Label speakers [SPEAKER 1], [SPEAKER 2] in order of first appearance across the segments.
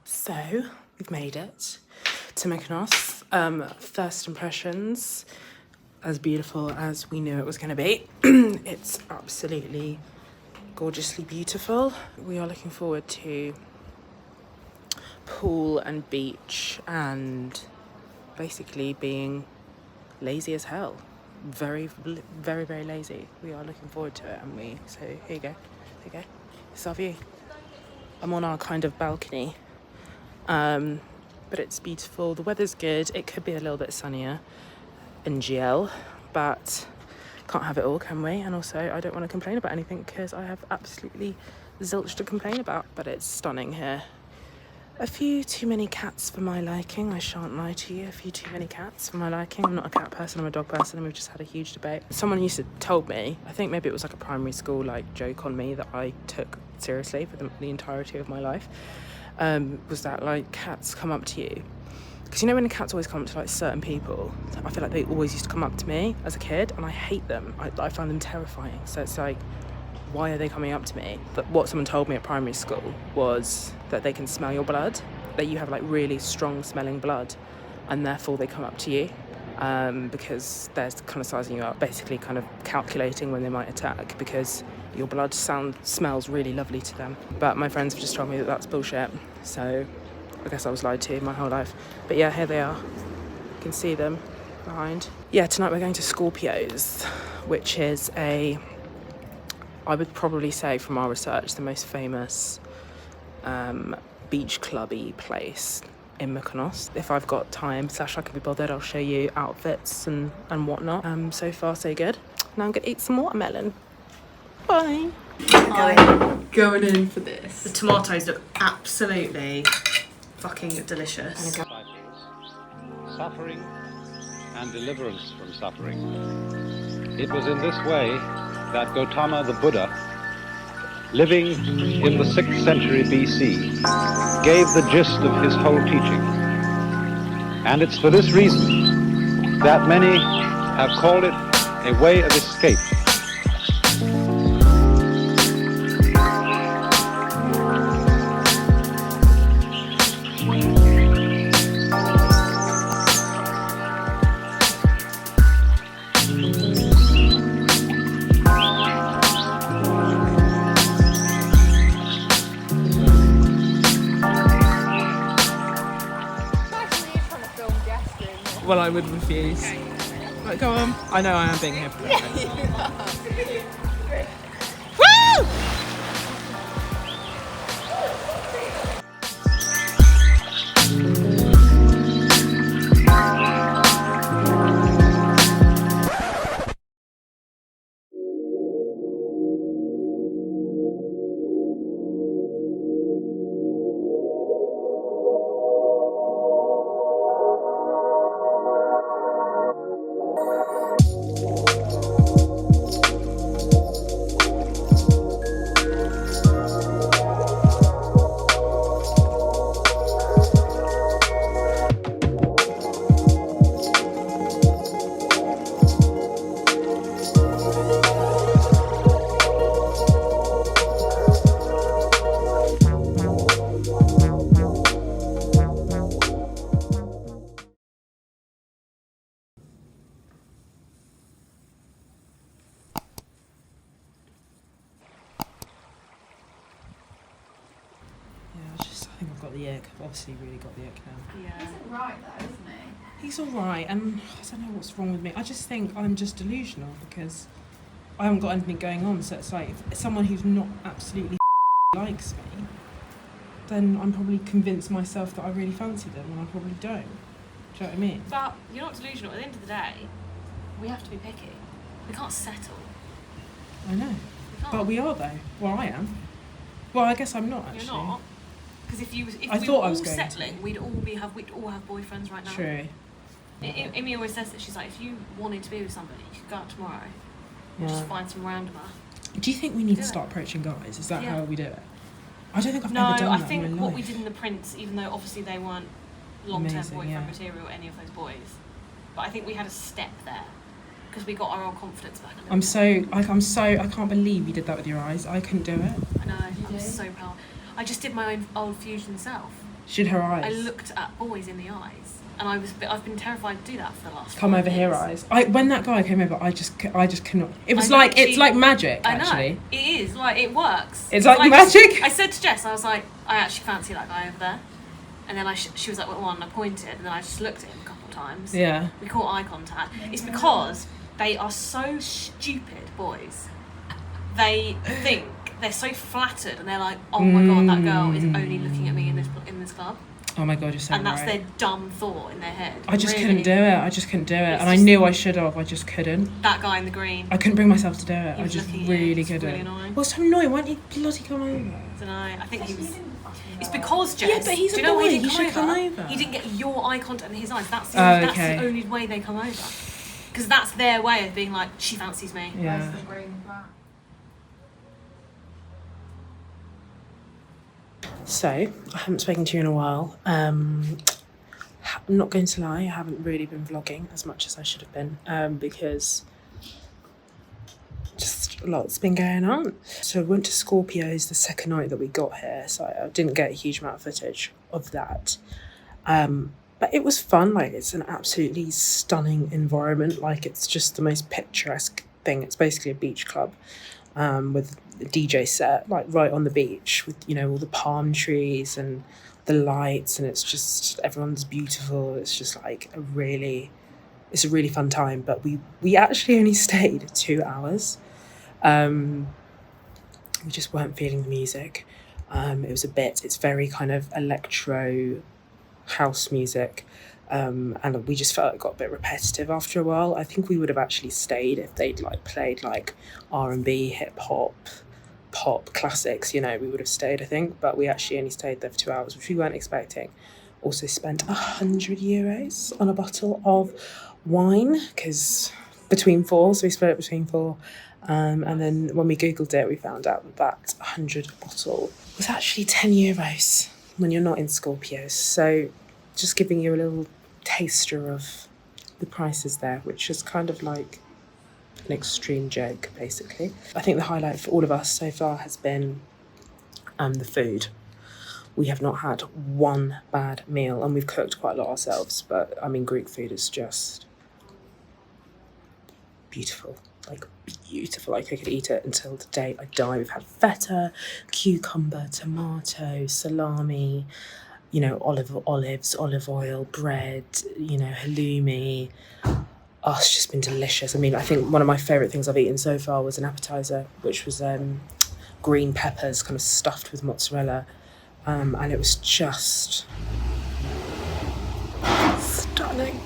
[SPEAKER 1] So, we've made it to Mykonos. First impressions, as beautiful as we knew it was going to be. It's absolutely gorgeously beautiful. We are looking forward to pool and beach and basically being lazy as hell. Very, very, very lazy. We are looking forward to it, and so here you go. There you go. This is our view. I'm on our kind of balcony. But it's beautiful. The weather's good. It could be a little bit sunnier in GL, but can't have it all, can we? And also, I don't want to complain about anything because I have absolutely zilch to complain about, but it's stunning here. A few too many cats for my liking, I shan't lie to you. A few too many cats for my liking. I'm not a cat person, I'm a dog person, and we've just had a huge debate. Someone used to told me, I think maybe it was like a primary school like joke on me that I took seriously for the entirety of my life, was that like cats come up to you. Because you know when the cats always come up to like certain people, I feel like they always used to come up to me as a kid, and I hate them. I find them terrifying. So it's like, why are they coming up to me? But what someone told me at primary school was that they can smell your blood, that you have like really strong smelling blood, and therefore they come up to you, because they're kind of sizing you up, basically kind of calculating when they might attack, because your blood smells really lovely to them. But my friends have just told me that that's bullshit, so I guess I was lied to my whole life. But yeah, here they are. You can see them behind. Yeah, tonight we're going to Scorpios, which is I would probably say from our research, the most famous beach clubby place in Mykonos. If I've got time, / I can be bothered, I'll show you outfits and whatnot. So far, so good. Now I'm gonna eat some watermelon. Bye.
[SPEAKER 2] Going in for this.
[SPEAKER 1] The tomatoes look absolutely fucking delicious.
[SPEAKER 3] Suffering and deliverance from suffering. It was in this way that Gautama the Buddha, living in the 6th century BC, gave the gist of his whole teaching. And it's for this reason that many have called it a way of escape.
[SPEAKER 1] Well, I would refuse. Right, go on. I know I am being hypocritical. Woo! think I've got the ick. I've obviously really got the ick now.
[SPEAKER 2] Yeah. He's alright though, isn't he?
[SPEAKER 1] He's alright, and I don't know what's wrong with me. I just think I'm just delusional because I haven't got anything going on. So it's like, if someone who's not absolutely likes me, then I'm probably convinced myself that I really fancy them, and I probably don't. Do you know what I mean?
[SPEAKER 4] But you're not delusional. At the end of the day, we have to be picky. We can't settle.
[SPEAKER 1] I know. But we are though. Well, I am. Well, I guess I'm not actually.
[SPEAKER 4] You're not. Because if
[SPEAKER 1] I
[SPEAKER 4] we
[SPEAKER 1] thought
[SPEAKER 4] were
[SPEAKER 1] I was
[SPEAKER 4] all
[SPEAKER 1] going
[SPEAKER 4] settling,
[SPEAKER 1] to.
[SPEAKER 4] we'd all have boyfriends right now.
[SPEAKER 1] True.
[SPEAKER 4] Imi always says that she's like, if you wanted to be with somebody, you could go out tomorrow and
[SPEAKER 1] Yeah.
[SPEAKER 4] just find some randomer.
[SPEAKER 1] Do you think we need to
[SPEAKER 4] Do it.
[SPEAKER 1] start approaching guys? Is that
[SPEAKER 4] Yeah.
[SPEAKER 1] how we do it? I don't think I've
[SPEAKER 4] No,
[SPEAKER 1] ever done
[SPEAKER 4] I
[SPEAKER 1] that
[SPEAKER 4] think
[SPEAKER 1] in my
[SPEAKER 4] what
[SPEAKER 1] life.
[SPEAKER 4] we did in The Prince, even though obviously they weren't long-term
[SPEAKER 1] Amazing,
[SPEAKER 4] boyfriend
[SPEAKER 1] yeah.
[SPEAKER 4] material, any of those boys, but I think we had a step there because we got our old confidence back. A little
[SPEAKER 1] I'm
[SPEAKER 4] bit.
[SPEAKER 1] so I can't believe you did that with your eyes. I couldn't do it.
[SPEAKER 4] I know. I'm
[SPEAKER 2] do?
[SPEAKER 4] so proud. I just did my own old fusion self.
[SPEAKER 1] She did her eyes.
[SPEAKER 4] I looked at boys in the eyes, and I've been terrified to do that for the last.
[SPEAKER 1] Come
[SPEAKER 4] 5
[SPEAKER 1] over here,
[SPEAKER 4] years.
[SPEAKER 1] eyes. When that guy came over, I just cannot. It was
[SPEAKER 4] I
[SPEAKER 1] like
[SPEAKER 4] literally-
[SPEAKER 1] it's like magic.
[SPEAKER 4] I know.
[SPEAKER 1] Actually,
[SPEAKER 4] It is like it works.
[SPEAKER 1] It's like
[SPEAKER 4] I
[SPEAKER 1] magic.
[SPEAKER 4] I said to Jess, I was like, I actually fancy that guy over there, and then she was like, "What one?" And I pointed, and then I just looked at him a couple of times.
[SPEAKER 1] Yeah.
[SPEAKER 4] We caught eye contact. It's because they are so stupid, boys. They think they're so flattered, and they're like, "Oh my god, that girl is only looking at me in this club,"
[SPEAKER 1] Oh my god, you're so
[SPEAKER 4] and that's
[SPEAKER 1] right.
[SPEAKER 4] their dumb thought in their head.
[SPEAKER 1] I just
[SPEAKER 4] Really.
[SPEAKER 1] couldn't do it. I just couldn't do it,
[SPEAKER 4] It's
[SPEAKER 1] and I
[SPEAKER 4] just-
[SPEAKER 1] knew I should have. I just couldn't.
[SPEAKER 4] That guy in the green.
[SPEAKER 1] I couldn't bring myself to do it.
[SPEAKER 4] He
[SPEAKER 1] I
[SPEAKER 4] was
[SPEAKER 1] just
[SPEAKER 4] looking at you.
[SPEAKER 1] really
[SPEAKER 4] It's
[SPEAKER 1] couldn't.
[SPEAKER 4] really annoying.
[SPEAKER 1] Well, so annoying. Why don't you bloody come over?
[SPEAKER 4] I don't know. I think he was. It's because Jess.
[SPEAKER 1] Yeah, but he's
[SPEAKER 4] do
[SPEAKER 1] a
[SPEAKER 4] you know why
[SPEAKER 1] boy,
[SPEAKER 4] he didn't
[SPEAKER 1] he should come over.
[SPEAKER 4] He didn't get your eye contact in his eyes. That's
[SPEAKER 1] Oh,
[SPEAKER 4] that's
[SPEAKER 1] okay.
[SPEAKER 4] the only way they come over. Because that's their way of being like, she fancies me.
[SPEAKER 1] Yeah.
[SPEAKER 2] Where's the green flat?
[SPEAKER 1] So, I haven't spoken to you in a while. I'm not going to lie, I haven't really been vlogging as much as I should have been because just a lot's been going on. So I went to Scorpios the second night that we got here, so I didn't get a huge amount of footage of that. But it was fun. Like, it's an absolutely stunning environment. Like, it's just the most picturesque thing. It's basically a beach club with a DJ set, like right on the beach with, you know, all the palm trees and the lights, and it's just, everyone's beautiful. It's just like it's a really fun time. But we actually only stayed 2 hours. We just weren't feeling the music. It's very kind of electro house music, and we just felt it got a bit repetitive after a while. I think we would have actually stayed if they'd like played like R&B, hip hop, pop classics, you know, we would have stayed, I think, but we actually only stayed there for 2 hours, which we weren't expecting. Also spent €100 on a bottle of wine, because between four, so we split it between four. And then when we googled it, we found out that 100 bottle was actually €10 when you're not in Scorpios. So just giving you a little taster of the prices there, which is kind of like an extreme joke, basically. I think the highlight for all of us so far has been the food. We have not had one bad meal, and we've cooked quite a lot ourselves, but I mean, Greek food is just beautiful. Like, beautiful. Like, I could eat it until the day I die. We've had feta, cucumber, tomato, salami, you know, olives, olive oil, bread, you know, halloumi. Oh, it's just been delicious. I mean, I think one of my favourite things I've eaten so far was an appetiser, which was green peppers kind of stuffed with mozzarella. And it was just stunning.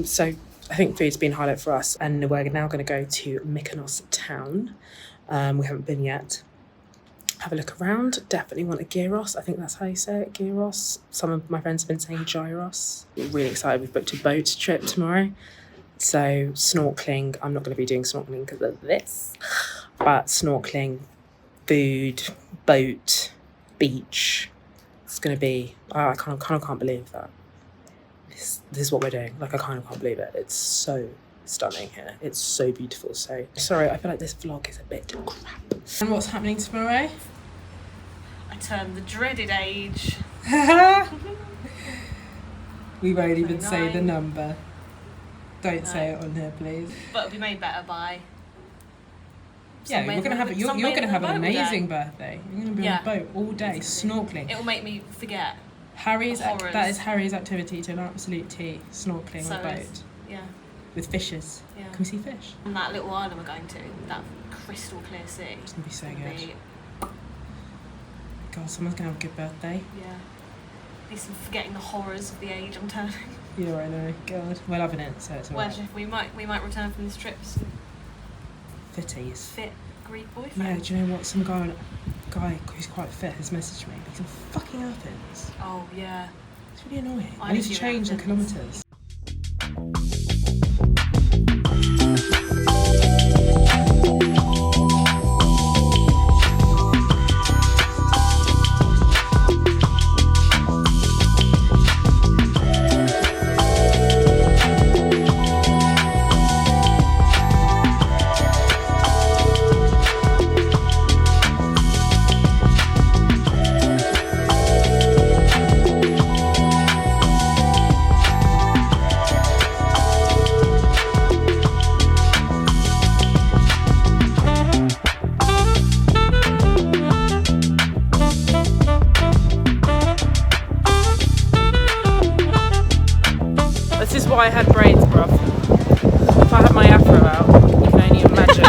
[SPEAKER 1] So I think food's been a highlight for us, and we're now going to go to Mykonos town. We haven't been yet. Have a look around. Definitely want a gyros. I think that's how you say it, gyros. Some of my friends have been saying gyros. We're really excited. We've booked a boat trip tomorrow. So snorkeling. I'm not going to be doing snorkeling because of this. But snorkeling, food, boat, beach. It's going to be... I kind of can't believe that. This is what we're doing. Like, I kind of can't believe it. It's so stunning here. It's so beautiful. So sorry, I feel like this vlog is a bit crap. And what's happening tomorrow?
[SPEAKER 4] I turned the dreaded age.
[SPEAKER 1] We won't even say the
[SPEAKER 4] 29.
[SPEAKER 1] number. Don't say it on here, please.
[SPEAKER 4] But it'll be made better by
[SPEAKER 1] Yeah, we're gonna have you're gonna have an amazing birthday. You're gonna be on a boat all day, snorkeling.
[SPEAKER 4] It will make me forget.
[SPEAKER 1] That is Harry's activity to an absolute T, snorkeling on a boat.
[SPEAKER 4] Yeah.
[SPEAKER 1] With fishes.
[SPEAKER 4] Yeah.
[SPEAKER 1] Can we see fish?
[SPEAKER 4] And that little island we're going to, that crystal clear sea.
[SPEAKER 1] It's gonna be so good. God, someone's gonna have a good birthday.
[SPEAKER 4] Yeah. At least I'm forgetting the horrors of the age I'm turning.
[SPEAKER 1] Yeah, I know. God, we're loving it, so it's alright.
[SPEAKER 4] Well, we might return from this trip some
[SPEAKER 1] Fitties.
[SPEAKER 4] fit Greek boyfriend.
[SPEAKER 1] Yeah, do you know what? Some guy who's quite fit has messaged me. He's in fucking Athens.
[SPEAKER 4] Oh yeah.
[SPEAKER 1] It's really annoying.
[SPEAKER 4] I
[SPEAKER 1] I need
[SPEAKER 4] live
[SPEAKER 1] to
[SPEAKER 4] in
[SPEAKER 1] change the
[SPEAKER 4] Athens.
[SPEAKER 1] kilometres. This is why I had braids, bruv. If I had my afro out, you can only imagine.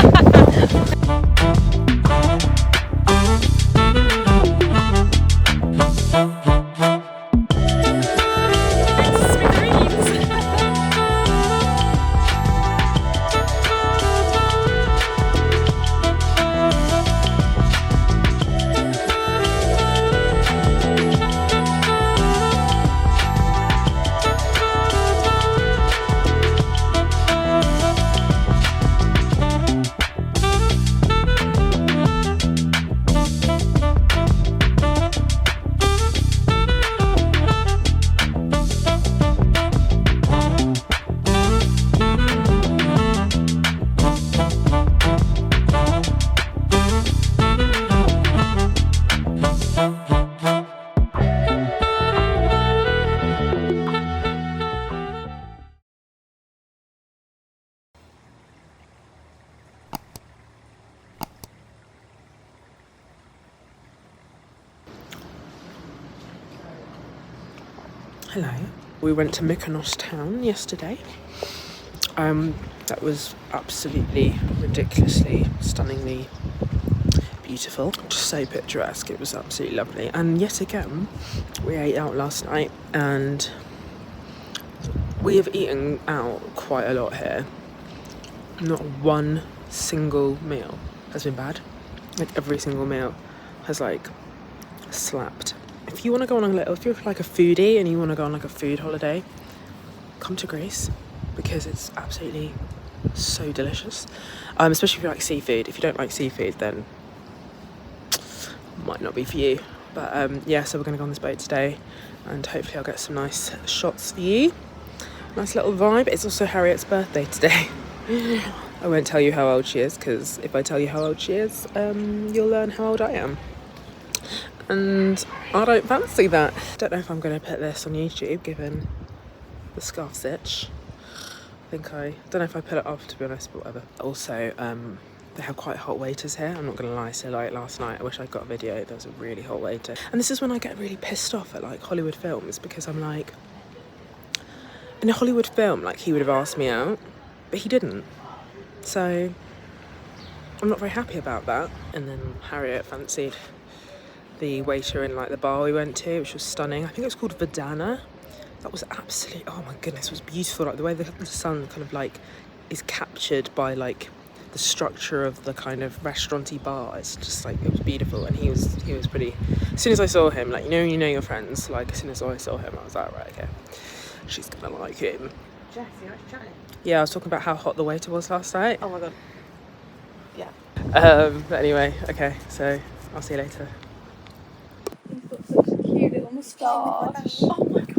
[SPEAKER 1] Hello. We went to Mykonos town yesterday. That was absolutely ridiculously, stunningly beautiful. Just so picturesque. It was absolutely lovely. And yet again, we ate out last night and we have eaten out quite a lot here. Not one single meal has been bad. Like every single meal has like slapped. If you want to go on if you're like a foodie and you want to go on like a food holiday, come to Greece because it's absolutely so delicious. Especially if you like seafood. If you don't like seafood, then might not be for you. But yeah, so we're going to go on this boat today and hopefully I'll get some nice shots for you. Nice little vibe. It's also Harriet's birthday today. I won't tell you how old she is because if I tell you how old she is, you'll learn how old I am. And I don't fancy that. Don't know if I'm going to put this on YouTube given the scarf stitch. I don't know if I put it off, to be honest, but whatever. Also, they have quite hot waiters here, I'm not going to lie. So like last night, I wish I'd got a video, there was a really hot waiter. And this is when I get really pissed off at like Hollywood films because I'm like, in a Hollywood film, like he would have asked me out, but he didn't. So I'm not very happy about that. And then Harriet fancied the waiter in like the bar we went to, which was stunning. I think it was called Verdana. That was absolutely, oh my goodness, it was beautiful. Like the way the sun kind of like is captured by like the structure of the kind of restaurant-y bar. It's just like, it was beautiful. And he was pretty, as soon as I saw him, like, you know your friends, like as soon as I saw him I was like, right, okay, she's gonna like him.
[SPEAKER 4] Jess, you like chatting?
[SPEAKER 1] Yeah, I was talking about how hot the waiter was last night.
[SPEAKER 4] Oh my god. Yeah.
[SPEAKER 1] But anyway, okay, so I'll see you later.
[SPEAKER 2] He's got such a cute little moustache.
[SPEAKER 4] Oh my god.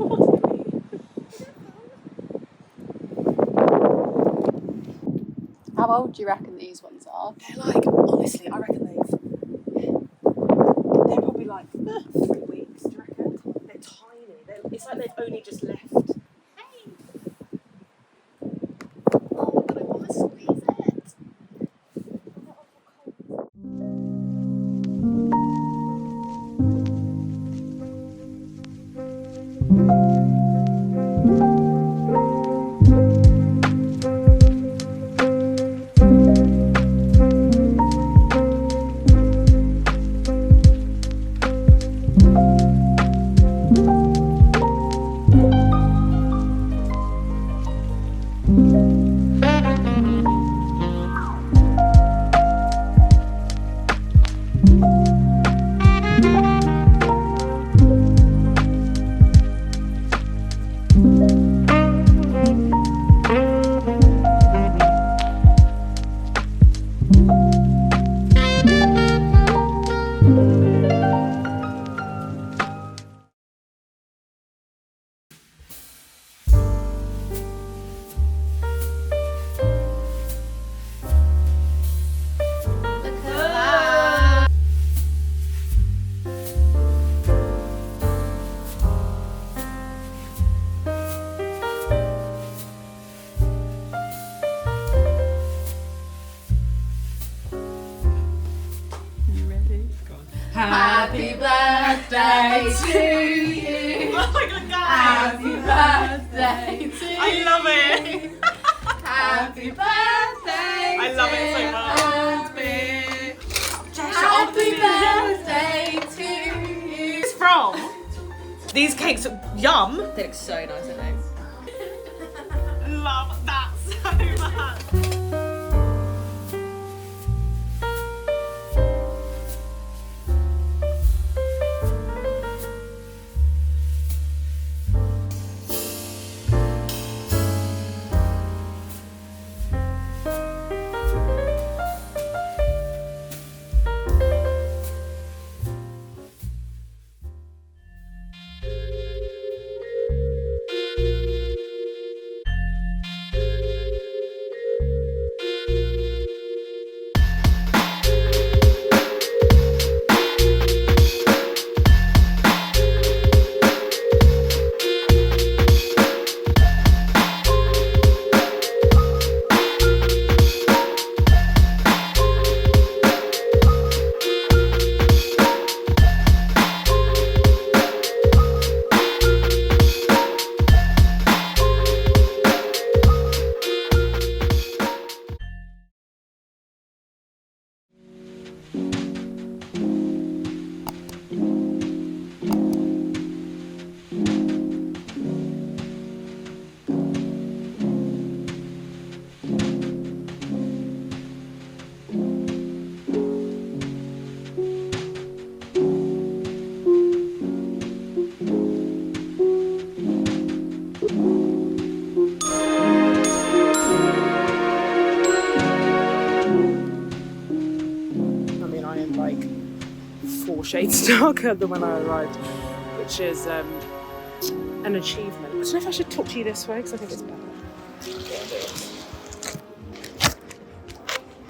[SPEAKER 2] How old do you reckon these ones are?
[SPEAKER 1] They're like, honestly, I reckon they're probably like 3 weeks, do you reckon? They're tiny. It's like they've only just left.
[SPEAKER 2] Hey! Oh my god, I want to squeeze it. Happy birthday to you.
[SPEAKER 4] Oh my god, guys!
[SPEAKER 2] Happy birthday to you.
[SPEAKER 4] I love it.
[SPEAKER 2] Happy birthday.
[SPEAKER 4] I love it so much.
[SPEAKER 2] Happy birthday to you.
[SPEAKER 4] It's from. These cakes look yum. They look so nice, don't they? Love that so much.
[SPEAKER 1] Shades darker than when I arrived, which is an achievement. I don't know if I should talk to you this way because I think it's better.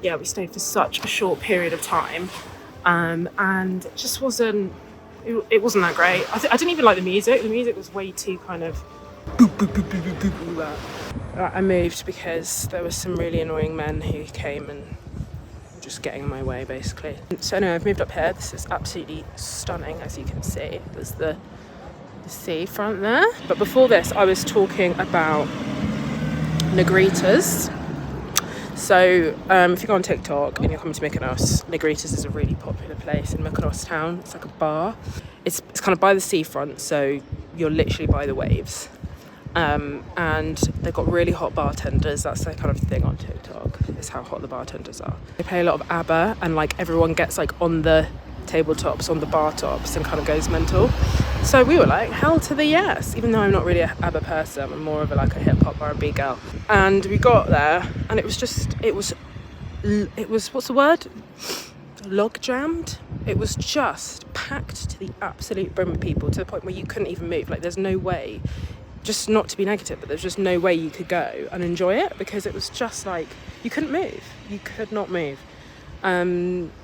[SPEAKER 1] Yeah, we stayed for such a short period of time, and it just wasn't. It wasn't that great. I didn't even like the music. The music was way too kind of. I moved because there were some really annoying men who came and just getting in my way basically. So anyway, I've moved up here. This is absolutely stunning, as you can see. There's the seafront there. But before this, I was talking about Negritas. So if you go on TikTok and you're coming to Mykonos, Negritas is a really popular place in Mykonos town. It's like a bar. It's kind of by the seafront, so you're literally by the waves. And they've got really hot bartenders. That's their kind of thing on TikTok, is how hot the bartenders are. They play a lot of ABBA, and like everyone gets like on the tabletops, on the bar tops, and kind of goes mental. So we were like, hell to the yes, even though I'm not really a ABBA person. I'm more of a hip hop R&B girl. And we got there, and it was what's the word? Log jammed. It was just packed to the absolute brim of people, to the point where you couldn't even move. Like, there's no way. Just not to be negative, but there's just no way you could go and enjoy it, because it was just like you couldn't move. You could not move.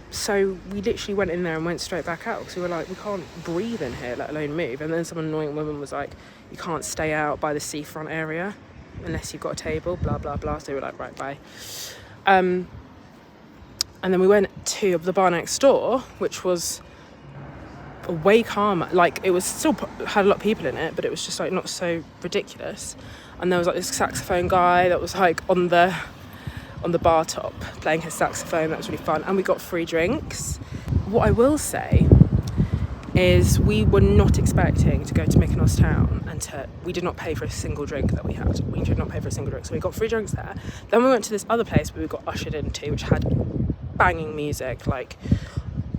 [SPEAKER 1] So we literally went in there and went straight back out, because we were like, we can't breathe in here, let alone move. And then some annoying woman was like, you can't stay out by the seafront area unless you've got a table, blah blah blah. So we were like, right, bye. And then we went to the bar next door, which was way calmer. Like, it was still had a lot of people in it, but it was just like not so ridiculous. And there was like this saxophone guy that was like on the bar top playing his saxophone. That was really fun, and we got free drinks. What I will say is we were not expecting to go to Mykonos town, and we did not pay for a single drink that we had. We did not pay for a single drink, so we got free drinks there. Then we went to this other place where we got ushered into, which had banging music. Like,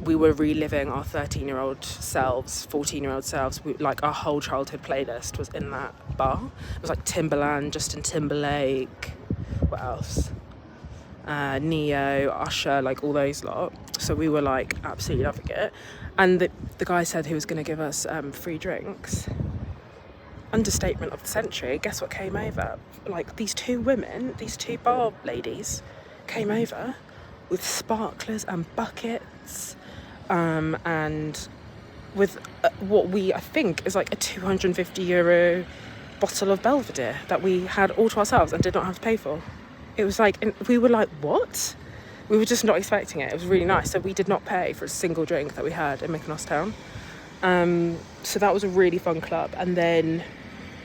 [SPEAKER 1] we were reliving our 13-year-old selves, 14-year-old selves. Our whole childhood playlist was in that bar. It was like Timbaland, Justin Timberlake, what else? Neo, Usher, like all those lot. So we were like absolutely loving it. And the guy said he was going to give us free drinks. Understatement of the century. Guess what came over? Like, these two women, these two bar ladies came over with sparklers and buckets. And with what I think is like a €250 bottle of Belvedere that we had all to ourselves and did not have to pay for. It was like, and we were like, what? we were just not expecting it. It was really nice. So we did not pay for a single drink that we had in Mykonos town. So that was a really fun club. And then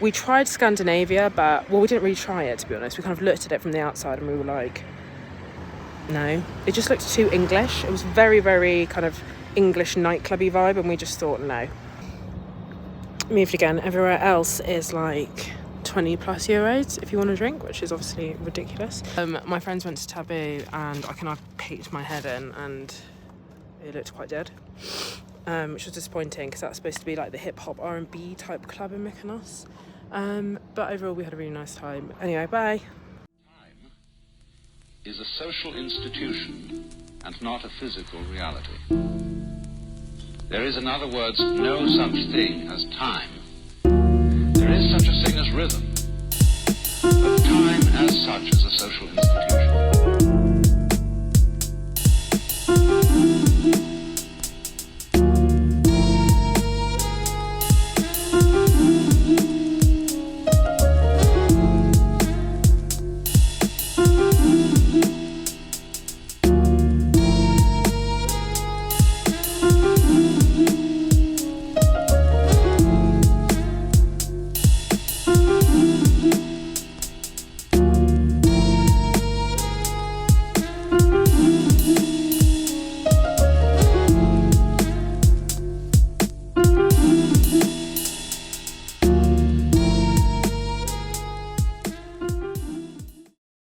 [SPEAKER 1] we tried Scandinavia, but, well, we didn't really try it, to be honest. We kind of looked at it from the outside and we were like, no. It just looked too English. It was very, very kind of English nightclubby vibe, and we just thought, no. Moved again. Everywhere else is like 20 plus euros if you want a drink, which is obviously ridiculous. My friends went to Taboo and I kind of peeked my head in and it looked quite dead, which was disappointing because that's supposed to be like the hip-hop R&B type club in Mykonos. But overall we had a really nice time. Anyway, bye.
[SPEAKER 3] Time is a social institution and not a physical reality. There is, in other words, no such thing as time. There is such a thing as rhythm, but time as such is a social institution.